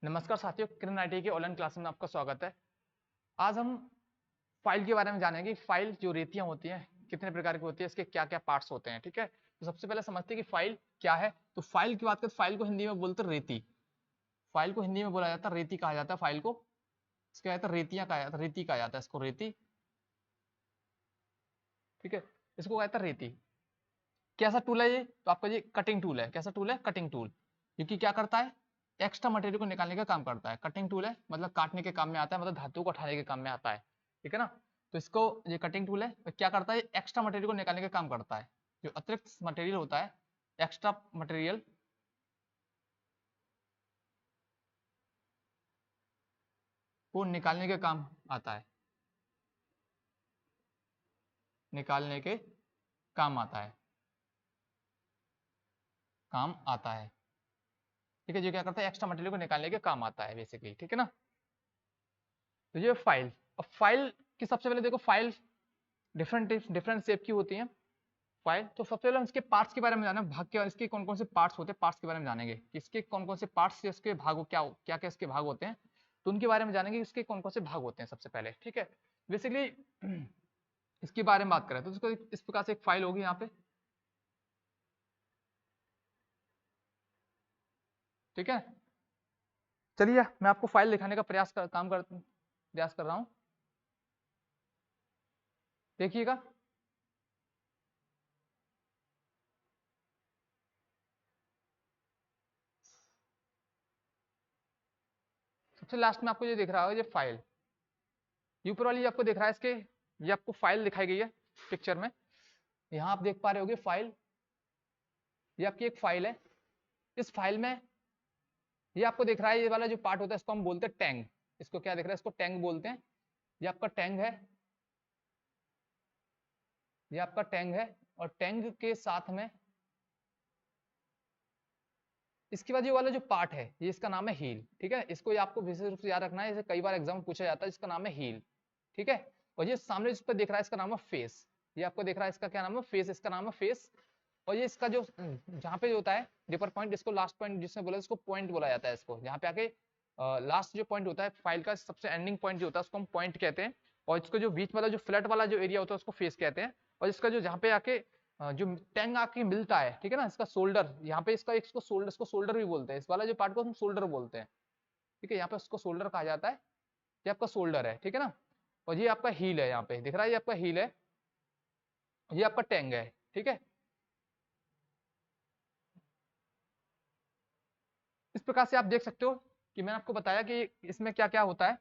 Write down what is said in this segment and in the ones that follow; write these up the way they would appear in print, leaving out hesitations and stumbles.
नमस्कार साथियों, किरण आईटी के ऑनलाइन क्लास में आपका स्वागत है। आज हम फाइल के बारे में जानेंगे। फाइल जो रेतियां होती हैं कितने प्रकार की होती है, इसके क्या क्या पार्ट्स होते हैं। ठीक है, तो सबसे पहले समझते हैं कि फाइल क्या है। तो फाइल की बात करें, फाइल को हिंदी में बोलते हैं रेती। फाइल को हिंदी में बोला जाता है रेती, कहा जाता है फाइल को। इसका कहता है रेतियां, कहा जाता है रेती, कहा जाता है इसको रेती। ठीक है, इसको कहता है रेती। कैसा टूल है ये? तो आपका ये कटिंग टूल है। कैसा टूल है? Cutting tool. क्योंकि क्या करता है, एक्स्ट्रा मटेरियल को निकालने का काम करता है। कटिंग टूल है मतलब काटने के काम में आता है, मतलब धातु को उठाने के काम में आता है। ठीक है ना। तो इसको, ये कटिंग टूल है, तो क्या करता है, एक्स्ट्रा मटेरियल को निकालने का काम करता है। जो अतिरिक्त मटेरियल होता है, एक्स्ट्रा मटेरियल को निकालने के काम आता है। निकालने के काम आता है, काम आता है। ठीक है, जो क्या करता है, एक्स्ट्रा मटेरियल को निकालने के काम आता है बेसिकली। ठीक है ना। तो ये फाइल। अब फाइल की सबसे पहले देखो, फाइल डिफरेंट डिफरेंट शेप की होती है फाइल। तो सबसे पहले हम इसके पार्ट्स के बारे में जाना, भाग के, इसके कौन कौन से पार्ट्स होते हैं, पार्ट्स के बारे में जानेंगे कि इसके कौन कौन से पार्ट्स, इसके भाग क्या क्या क्या इसके भाग होते हैं। तो उनके बारे में जानेंगे, इसके कौन कौन से भाग होते हैं सबसे पहले। ठीक है, बेसिकली इसके बारे में बात करें तो इसको इस प्रकार से एक फाइल होगी यहाँ पे। ठीक है, चलिए मैं आपको फाइल दिखाने का प्रयास कर रहा हूँ। देखिएगा, सबसे लास्ट में आपको ये दिख रहा होगा, ये फाइल। ये ऊपर वाली आपको दिख रहा है, इसके ये आपको फाइल दिखाई गई है पिक्चर में। यहाँ आप देख पा रहे होगे फाइल, ये आपकी एक फाइल है। इस फाइल में ये आपको दिख रहा है, ये वाला जो पार्ट होता है इसको हम बोलते हैं टैंग। इसको क्या दिख रहा है, इसको टैंग बोलते हैं। ये आपका टैंग है, ये आपका टैंग है। और टैंग के साथ में इसके बाद ये वाला जो पार्ट है, ये इसका नाम है हील। ठीक है, इसको ये आपको विशेष रूप से याद रखना है, इसे कई बार एग्जाम में पूछा जाता है। इसका नाम है हील। ठीक है, और ये सामने जिस पर दिख रहा है इसका नाम है फेस। ये आपको दिख रहा है, इसका क्या नाम है, फेस। इसका नाम है फेस। और ये इसका जो जहाँ पे जो होता है डिपर पॉइंट, इसको लास्ट पॉइंट जिसने बोला, इसको पॉइंट बोला जाता है। इसको जहाँ पे आके लास्ट जो पॉइंट होता है फाइल का, सबसे एंडिंग पॉइंट जो होता है उसको हम पॉइंट कहते हैं। और इसको जो बीच वाला जो फ्लैट वाला जो एरिया होता है उसको फेस कहते हैं। और इसका जो जहाँ पे आके जो टैंग आके मिलता है, ठीक है ना, इसका शोल्डर, यहाँ पे इसका इसको शोल्डर भी बोलते हैं। इस वाला जो पार्ट को हम शोल्डर बोलते हैं। ठीक है, यहाँ पे उसको शोल्डर कहा जाता है। ये आपका शोल्डर है। ठीक है ना। और ये आपका हील है, यहाँ पे दिख रहा है, ये आपका हील है, ये आपका टैंग है। ठीक है, इस प्रकार से आप देख सकते हो कि मैंने आपको बताया कि इसमें क्या क्या होता है।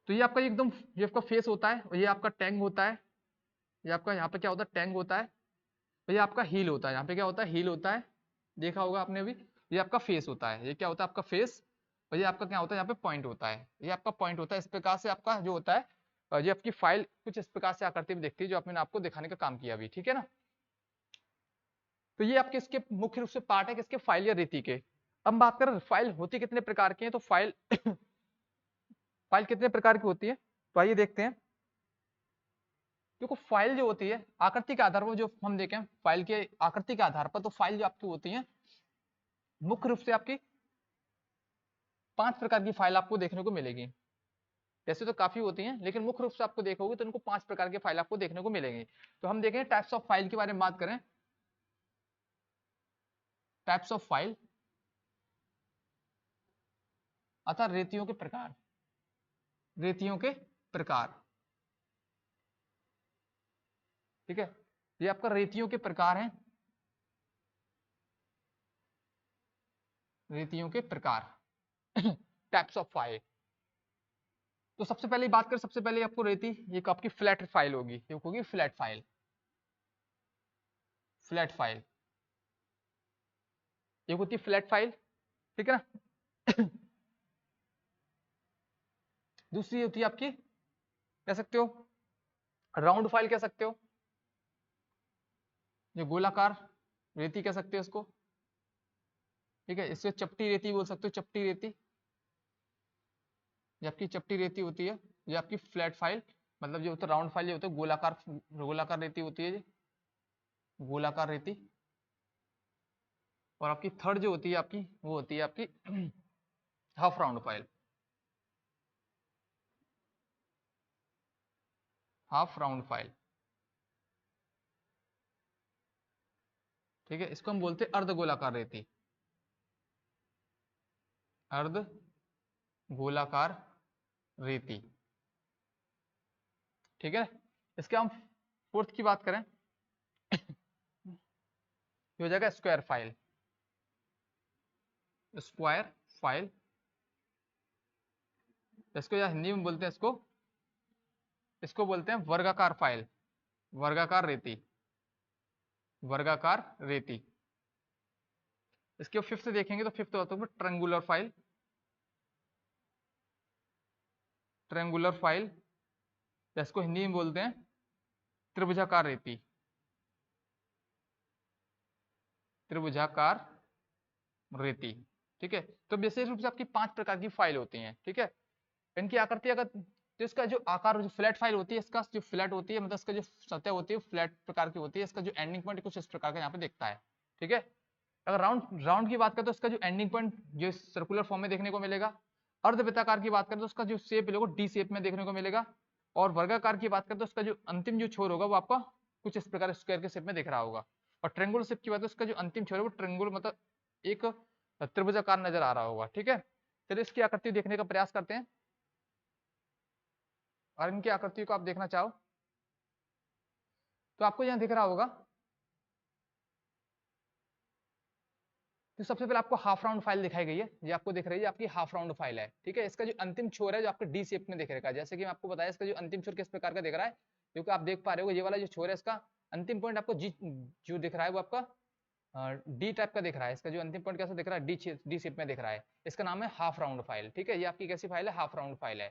तो ये आपका एकदम, ये आपका फेस होता है, और ये आपका टैंग होता है। ये आपका यहाँ पे क्या होता है, टैंग होता है। और ये आपका हील होता है, यहाँ पे क्या होता है, हील होता है। देखा होगा आपने अभी। ये आपका फेस होता है, ये क्या होता है, आपका फेस। और ये आपका क्या होता है, यहाँ पे पॉइंट होता है, ये आपका पॉइंट होता है। इस प्रकार से आपका जो होता है, ये आपकी फाइल कुछ इस प्रकार से आकृति में दिखती है, जो मैंने आपको दिखाने का काम किया अभी। ठीक है ना। तो ये आपके इसके मुख्य रूप से पार्ट है किसके, फाइल या रीति के। अब बात करें फाइल होती कितने प्रकार की है, तो फाइल फाइल कितने प्रकार की होती है, तो आइए देखते हैं। देखो, फाइल जो होती है आकृति के आधार पर, जो हम देखें फाइल के आकृति के आधार पर, तो फाइल जो आपकी होती है मुख्य रूप से आपकी 5 प्रकार की फाइल आपको देखने को मिलेगी। वैसे तो काफी होती हैं, लेकिन मुख्य रूप से आपको देखोगे तो इनको 5 प्रकार की फाइल आपको देखने को मिलेंगी। तो हम देखें टाइप्स ऑफ फाइल के बारे में बात करें। टाइप्स ऑफ फाइल अर्थात रेतियों के प्रकार। रेतियों के प्रकार। ठीक है, ये आपका रेतियों के प्रकार हैं। रेतियों के प्रकार टाइप्स ऑफ फाइल। तो सबसे पहले बात करें, सबसे पहले आपको रेती, ये आपकी फ्लैट फाइल होगी, ये होगी फ्लैट फाइल। फ्लैट फाइल, ये होती है फ्लैट फाइल। ठीक है ना। दूसरी होती है आपकी, कह सकते हो राउंड फाइल कह सकते हो, जो गोलाकार रेती कह सकते हो इसको। ठीक है, इससे चपटी रेती बोल सकते हो, चपटी रेती। ये आपकी चपटी रेती होती है। ये आपकी फ्लैट फाइल, मतलब जो होता है राउंड फाइल, ये होता है गोलाकार, गोलाकार रेती होती है, ये गोलाकार रेती। और आपकी थर्ड जो होती है आपकी, वो होती है आपकी half round file. Half round file, ठीक है, इसको हम बोलते हैं अर्ध गोलाकार रेती। अर्ध गोलाकार रेती, ठीक है। इसके हम फोर्थ की बात करें, ये हो जाएगा स्क्वायर फाइल। स्क्वायर फाइल, इसको या हिंदी में बोलते हैं, इसको इसको बोलते हैं वर्गाकार फाइल। वर्गाकार रेती, वर्गाकार रेती। इसके फिफ्थ देखेंगे तो फिफ्थ होता है ट्रेंगुलर फाइल। ट्रेंगुलर फाइल, इसको हिंदी में बोलते हैं त्रिभुजाकार रेती। त्रिभुजाकार रेती, ठीक है। तो विशेष रूप से आपकी 5 प्रकार की फाइल होती हैं, ठीक है। इनकी आकृति अगर, तो इसका जो आकार, जो फ्लैट फाइल होती है, इसका जो फ्लैट होती है, मतलब इसका जो सतह होती है फ्लैट प्रकार की होती है। इसका जो एंडिंग पॉइंट कुछ इस प्रकार का यहाँ पे दिखता है, ठीक है। अगर राउंड राउंड की बात करें तो इसका जो एंडिंग पॉइंट जो सर्कुलर फॉर्म में देखने को मिलेगा। अर्धवृत्ताकार की बात करें तो उसका जो शेप लोगो डी शेप में देखने को मिलेगा। और वर्गाकार की बात करें तो उसका जो अंतिम जो छोर होगा वो आपका कुछ इस प्रकार स्क्वायर के शेप में दिख रहा होगा। और ट्रेंगुलर शेप की बात है, उसका जो अंतिम छोर है वो ट्रेंगुलर मतलब एक त्रिभुजाकार नजर आ रहा होगा, ठीक है। चलिए इसकी आकृति देखने का प्रयास करते हैं। और इनकी आकृति को आप देखना चाहो तो आपको यहाँ दिख रहा होगा। तो सबसे पहले आपको हाफ राउंड फाइल दिखाई गई है, ये आपको दिख रही है, आपकी हाफ राउंड फाइल है, ठीक है। इसका जो अंतिम छोर है जो आपको डी शेप में दिख रहा है, जैसे कि मैं आपको बताया इसका जो अंतिम छोर किस प्रकार का दिख रहा है, क्योंकि आप देख पा रहे हो ये वाला जो छोर है इसका अंतिम पॉइंट आपको जी जो दिख रहा है वो आपका डी टाइप का दिख रहा है। इसका जो अंतिम पॉइंट कैसा दिख रहा है, डी शेप में दिख रहा है। इसका नाम है हाफ राउंड फाइल, ठीक है। ये आपकी कैसी फाइल है, हाफ राउंड फाइल है,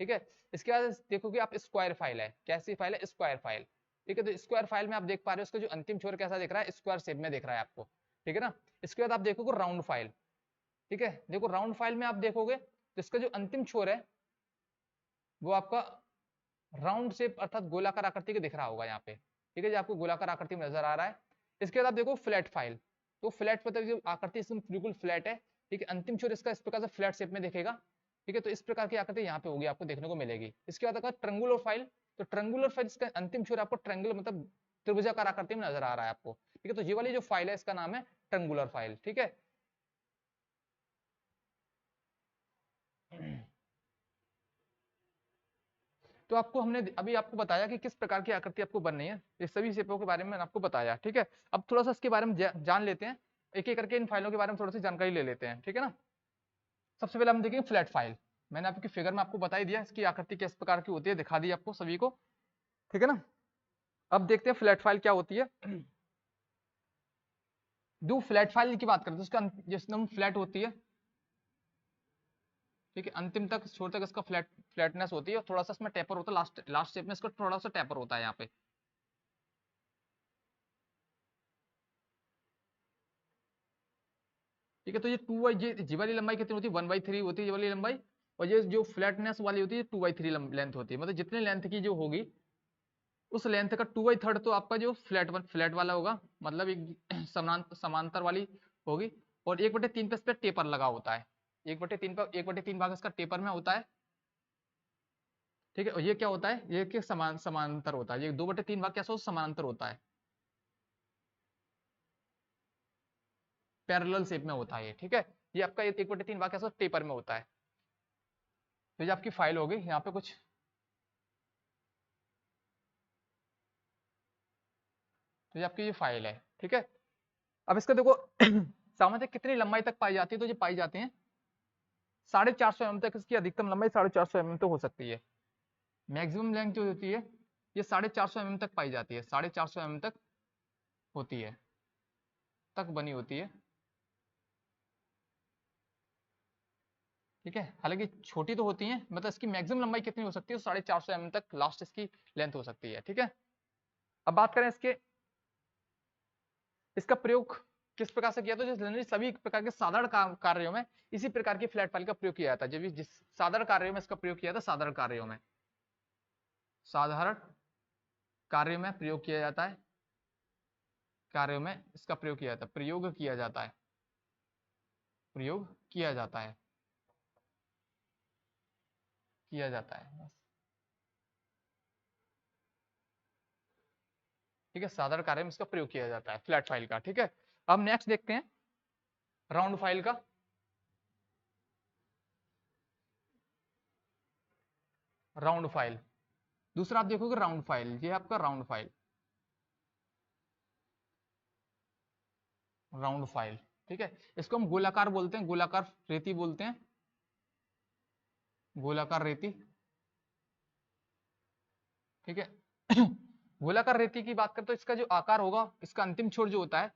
ठीक है। इसके बाद देखोगे आप स्क्वायर फाइल है, कैसी फाइल है, स्क्वायर फाइल, ठीक है। तो स्क्वायर फाइल में आप देख पा रहे हो उसका जो अंतिम छोर कैसा दिख रहा है, स्क्वायर शेप में दिख रहा है आपको, ठीक है ना। इसके बाद आप देखोगे राउंड फाइल, ठीक है। देखो राउंड फाइल में आप देखोगे तो इसका जो अंतिम छोर है वो आपका राउंड शेप अर्थात गोलाकार आकृति के दिख रहा होगा यहाँ पे, ठीक है। जो आपको गोलाकार आकृति में नजर आ रहा है। इसके बाद आप देखो फ्लैट फाइल, तो फ्लैट मतलब जो आकृति इसमें बिल्कुल फ्लैट है, ठीक है। अंतिम छोर इसका इस प्रकार से फ्लैट शेप में दिखेगा, ठीक है। तो इस प्रकार की आकृति यहाँ पे होगी, आपको देखने को मिलेगी। इसके बाद अगर ट्रेंगुलर फाइल, तो ट्रेंगुलर फाइल इसका अंतिम छोर आपको ट्रेंगुलर मतलब त्रिभुजाकार आकृति में नजर आ रहा है आपको, ठीक है। तो ये वाली जो फाइल है इसका नाम है ट्रेंगुलर फाइल, ठीक है। तो आपको हमने अभी आपको बताया कि किस प्रकार की आकृति आपको बननी है, ये सभी शेपों के बारे में मैंने आपको बताया, ठीक है। अब थोड़ा सा इसके बारे में जान लेते हैं, एक एक करके इन फाइलों के बारे में थोड़ी सी जानकारी ले लेते हैं, ठीक है ना। सबसे पहले हम देखेंगे फ्लैट फाइल। मैंने आपकी फिगर में आपको बता ही दिया इसकी आकृति किस प्रकार की होती है, दिखा दी आपको सभी को, ठीक है ना। अब देखते हैं फ्लैट फाइल क्या होती है। दो फ्लैट फाइल की बात करते हैं, उसका जिसमें फ्लैट होती है, ठीक है। अंतिम तक छोर तक इसका फ्लैटनेस होती है, और थोड़ा सा इसमें टेपर होता है, लास्ट लास्ट स्टेप में इसका थोड़ा सा टेपर होता है यहाँ पे, ठीक है। तो ये टू वाई जी वाली लंबाई कितनी होती है, 1/3 होती है ये वाली लंबाई। और ये जो फ्लैटनेस वाली होती है 2/3 लेंथ होती है, मतलब जितने लेंथ की जो होगी उस लेंथ का 2/3 तो आपका जो फ्लैट वाला होगा, मतलब एक समांतर वाली होगी। और 1/3 पे इस पे टेपर लगा होता है, 1/3 पर 1/3 भाग इसका टेपर में होता है, ठीक है। और ये क्या होता है, ये कि समांतर होता है, ये 2/3 भाग कैसा समांतर होता है, पैरेलल शेप में होता है ये, ठीक है। ये आपका 1/3 भाग कैसा टेपर में होता है। तो ये आपकी फाइल होगी यहाँ पे कुछ, तो ये आपकी ये फाइल है, ठीक है। अब इसका देखो सामान्यतः कितनी लंबाई तक पाई जाती है, तो ये पाई जाती है 450 mm तक, इसकी अधिकतम लंबाई 450 mm तक हो सकती है। मैक्सिमम लेंथ जो होती है ये 450 mm तक पाई जाती है, 450 mm तक होती है, तक बनी होती है, ठीक है। हालांकि छोटी तो होती है, मतलब इसकी मैक्सिमम लंबाई कितनी हो सकती है, 450 mm तक लास्ट इसकी लेंथ हो सकती है, ठीक है। अब बात करें इसके, इसका प्रयोग किस प्रकार से किया, तो जनरली सभी प्रकार के साधारण कार्यों में इसी प्रकार की फ्लैट फाइल का प्रयोग किया जाता है। जब भी जिस साधारण कार्यों में इसका प्रयोग किया था, साधारण कार्यों में, साधारण कार्यों में प्रयोग किया जाता है, कार्यों में इसका प्रयोग किया जाता है, प्रयोग किया जाता है, प्रयोग किया जाता है, किया जाता है। ठीक है, साधारण कार्य में इसका प्रयोग किया जाता है फ्लैट फाइल का। ठीक है, अब नेक्स्ट देखते हैं राउंड फाइल का। राउंड फाइल, दूसरा आप देखोगे राउंड फाइल, ये है आपका राउंड फाइल, राउंड फाइल। ठीक है, इसको हम गोलाकार बोलते हैं, गोलाकार रेती बोलते हैं, गोलाकार रेती। ठीक है गोलाकार रेती की बात करें तो इसका जो आकार होगा, इसका अंतिम छोर जो होता है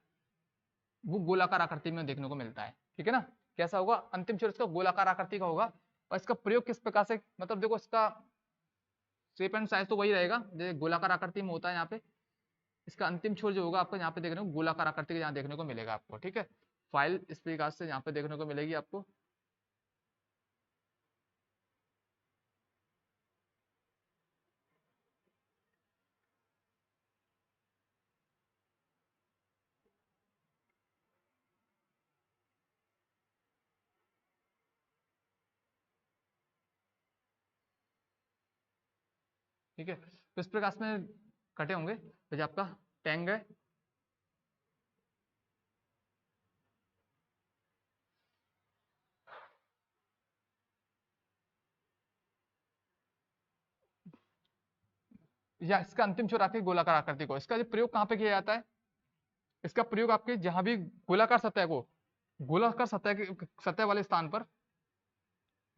वो गोलाकार आकृति में देखने को मिलता है। ठीक है ना, कैसा होगा, अंतिम छोर इसका गोलाकार आकृति का होगा। और इसका प्रयोग किस प्रकार से, मतलब देखो इसका शेप एंड साइज तो वही रहेगा जैसे गोलाकार आकृति में होता है। यहाँ पे इसका अंतिम छोर जो होगा आपको यहाँ पे देखने को गोलाकार आकृति के यहाँ देखने को मिलेगा आपको। ठीक है, फाइल इस प्रकार से यहाँ पे देखने को मिलेगी आपको। ठीक है, तो इस प्रकार में कटे होंगे। तो जो आपका टैंग है, या इसका अंतिम छोर आके गोलाकार आकृति को, इसका जो प्रयोग कहाँ पे किया जाता है, इसका प्रयोग आपके जहां भी गोलाकार सतह को, गोलाकार सतह के सतह वाले स्थान पर,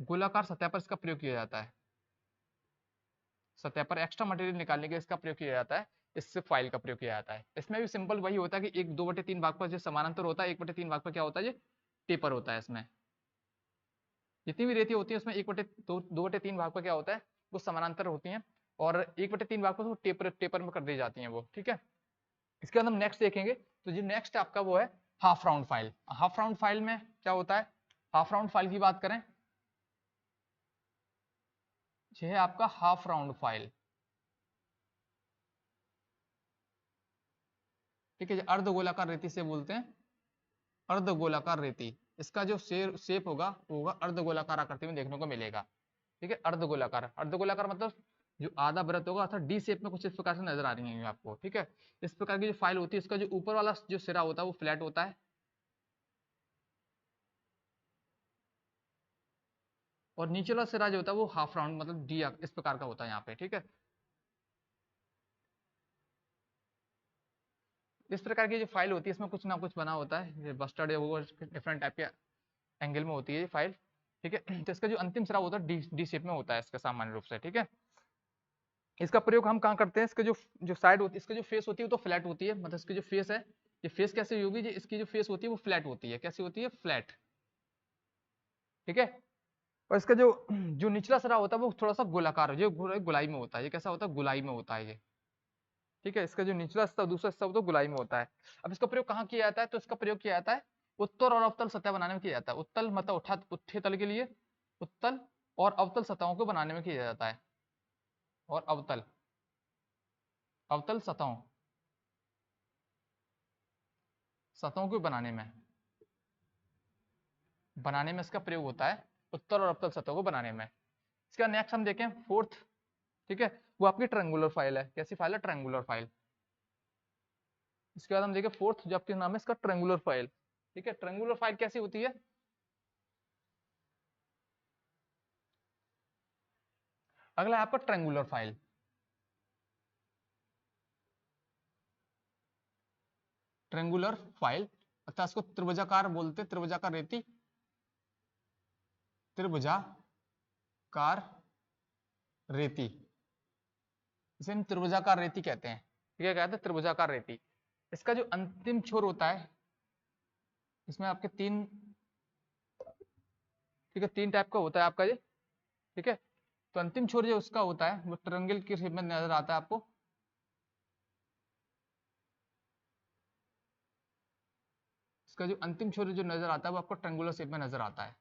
गोलाकार सतह पर इसका प्रयोग किया जाता है। सतह पर एक्स्ट्रा मटेरियल निकालने के इसका प्रयोग किया जाता है, इससे फाइल का प्रयोग किया जाता है। इसमें भी सिंपल वही होता है कि एक 2/3 भाग पर जो समानांतर होता है, 1/3 भाग पर क्या होता है, ये टेपर होता है। इसमें जितनी भी रेती होती है उसमें 2/3 भाग पर क्या होता है, वो समानांतर होती हैं, और 1/3 भाग पर वो टेपर टेपर में कर दी जाती हैं वो। ठीक है, इसके बाद हम नेक्स्ट देखेंगे। तो जो नेक्स्ट आपका वो है half round file. Half round file में क्या होता है, हाफ राउंड फाइल की बात करें, यह है आपका हाफ राउंड फाइल। ठीक है, अर्ध गोलाकार रेती से बोलते हैं, अर्ध गोलाकार रेती। इसका जो शेप होगा वो होगा अर्ध गोलाकार आकृति में देखने को मिलेगा। ठीक है, अर्ध गोलाकार, अर्ध गोलाकार मतलब जो आधा वृत्त होगा अर्थात डी शेप में कुछ इस प्रकार से नजर आ रही है आपको। ठीक है, इस प्रकार की जो फाइल होती है, इसका जो ऊपर वाला जो सिरा होता है वो फ्लैट होता है, और नीचे वाला सिरा जो होता है वो हाफ राउंड मतलब डी इस प्रकार का होता है यहाँ पे। ठीक है, इस प्रकार की जो फाइल होती है इसमें कुछ ना कुछ बना होता है, बस्टर्ड है वो डिफरेंट टाइप के एंगल में होती है ये फाइल। ठीक है, तो इसका जो अंतिम सिरा होता है डी शेप में होता है इसका सामान्य रूप से। ठीक है, इसका प्रयोग हम कहाँ करते हैं, इसके जो जो साइड होती है, इसकी जो फेस होती है वो तो फ्लैट होती है, मतलब इसकी जो फेस है, ये फेस कैसे होगी, इसकी जो फेस होती है वो फ्लैट होती है, कैसी होती है, फ्लैट। ठीक है, और इसका जो जो निचला सिरा होता है वो थोड़ा सा गोलाकार, जो गोलाई में होता है, ये कैसा होता है, गोलाई में होता है ये। ठीक है, इसका जो निचला हिस्सा दूसरा हिस्सा वो तो गोलाई में होता है। अब इसका प्रयोग कहाँ किया जाता है, तो इसका प्रयोग किया जाता है उत्तर और अवतल सतह बनाने में किया जाता है। उत्तल मतलब उठे तल के लिए, उत्तल और अवतल सतहों को बनाने में किया जाता है, और अवतल, अवतल सतहों, सतहों को बनाने में इसका प्रयोग होता है, उत्तल और अवतल सतहों को बनाने में। इसका नेक्स्ट हम देखें फोर्थ। ठीक है, वो आपकी ट्रायंगुलर फाइल है। कैसी फाइल है, ट्रायंगुलर फाइल। इसके बाद हम देखें फोर्थ जो आपके नाम है इसका ट्रायंगुलर फाइल। ठीक है, ट्रायंगुलर फाइल कैसी होती है, अगला है आपका ट्रायंगुलर फाइल। ट्रायंगुलर फाइल अर्थात इसको त्रिभुजाकार बोलते, त्रिभुजाकार रेती, त्रिभुजाकार रेती, इसे हम त्रिभुजाकार रेती कहते हैं। ठीक है, कहते हैं त्रिभुजाकार रेती। इसका जो अंतिम छोर होता है, इसमें आपके तीन, ठीक है, तीन टाइप का होता है आपका ये। ठीक है, तो अंतिम छोर जो उसका होता है वो ट्रायंगल के शेप में नजर आता है आपको। इसका जो अंतिम छोर जो नजर आता है वो आपको ट्रायंगुलर शेप में नजर आता है।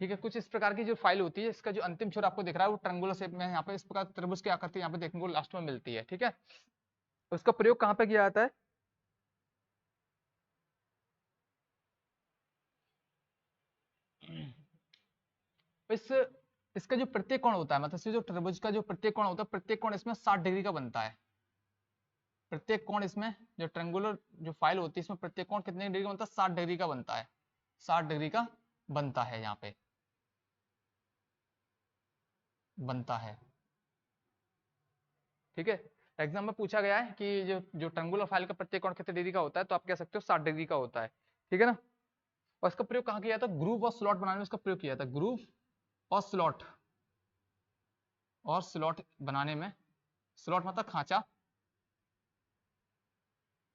ठीक है, कुछ इस प्रकार की जो फाइल होती है, इसका जो अंतिम छोर आपको दिख रहा है वो ट्रायंगुलर शेप में यहाँ पे इस प्रकार त्रिभुज की आकृति यहाँ पे देखने को लास्ट में मिलती है। ठीक है, उसका प्रयोग कहाँ पे किया जाता है? इस इसका जो प्रत्येक कोण होता है, मतलब जो त्रिभुज का जो प्रत्येक कोण होता है, प्रत्येक कोण इसमें 60 डिग्री का बनता है। प्रत्येक कोण इसमें जो ट्रेंगुलर जो फाइल होती है इसमें प्रत्येक कोण कितने डिग्री का बनता है? 60 डिग्री का बनता है। 60 डिग्री का बनता है, यहाँ पे बनता है। ठीक है, एग्जाम में पूछा गया है कि जो ट्रेंगुलर फाइल का प्रत्येक कोण कितने डिग्री का होता है, तो आप कह सकते हो 60 डिग्री का होता है। ठीक है ना। और इसका प्रयोग कहाँ किया था? ग्रुप और स्लॉट बनाने में इसका प्रयोग किया था। ग्रुप और स्लॉट बनाने में, स्लॉट मतलब खांचा,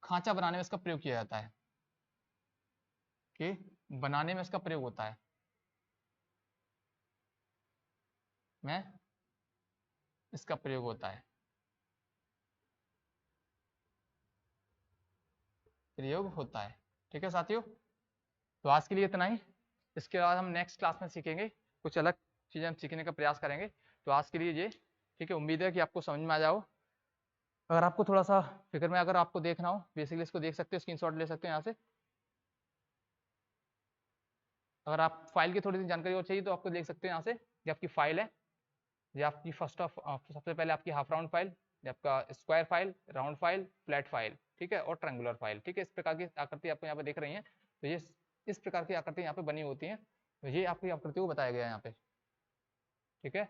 खांचा बनाने में इसका प्रयोग किया जाता है, कि बनाने में इसका प्रयोग होता है, में इसका प्रयोग होता है, प्रयोग होता है। ठीक है साथियों, तो आज के लिए इतना ही। इसके बाद हम नेक्स्ट क्लास में सीखेंगे, कुछ अलग चीज़ें हम सीखने का प्रयास करेंगे। तो आज के लिए ये ठीक है, उम्मीद है कि आपको समझ में आ जाओ। अगर आपको थोड़ा सा फिगर में अगर आपको देखना हो, बेसिकली इसको देख सकते हो, स्क्रीनशॉट ले सकते हो यहाँ से। अगर आप फाइल की थोड़ी सी जानकारी और चाहिए तो आपको देख सकते हो यहाँ से, ये आपकी फाइल है, ये आपकी फर्स्ट ऑफ सबसे पहले आपकी हाफ राउंड फाइल, ये आपका square file, round file, flat file, ठीक है, और ट्रायंगुलर फाइल। ठीक है, इस प्रकार की आकृति आपको यहाँ पे देख रही है। तो ये इस प्रकार की आकृति यहाँ पे बनी होती है। तो ये आपकी आकृति को बताया गया है यहाँ पे। ठीक है।